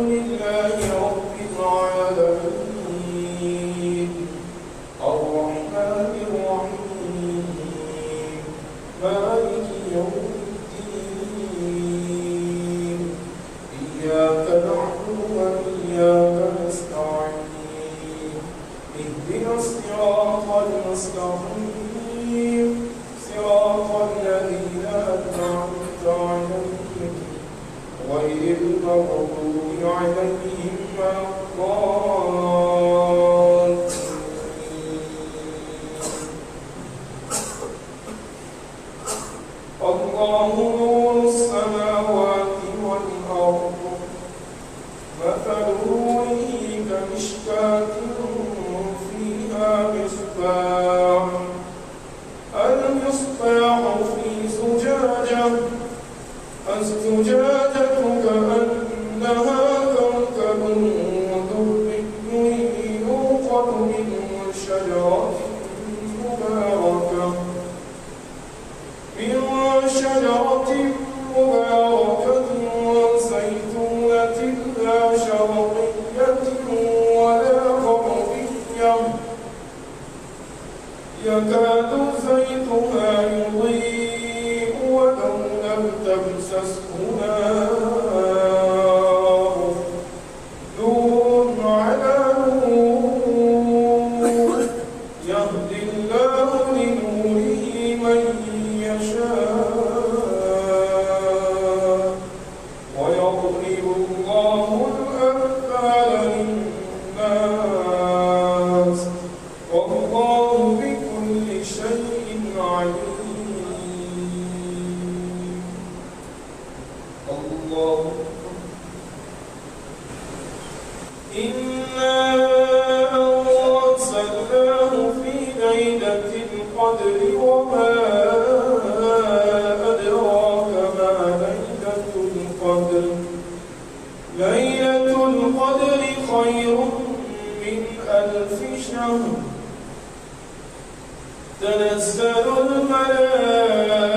لله رب العالمين الرحمن الرحيم مالك يوم الدين إياك نعبد وإياك نستعين اهدنا الصراط المستقيم صراط الذين أنعمت عليهم غير المغضوب عليهم ولا الضالين. الله نور السماوات والأرض مثل نوره كمشكاة فيها مصباح المصباح في زجاجة الزجاجة كأنها كوكب دري يوقد من شجرة مباركة زيتونة لا شرقية ولا غربية يكاد زيتها يضيء ولو لم تمسسه نار نور على نور يهدي الله لنوره من يشاء ويضرب الله الأمثال للناس والله بكل شيء عليم. الله إنا أرسلناه في ليلة القدر وما أدراك ما ليلة القدر ليلة القدر خير من 1000 شهر تنزل الملائكة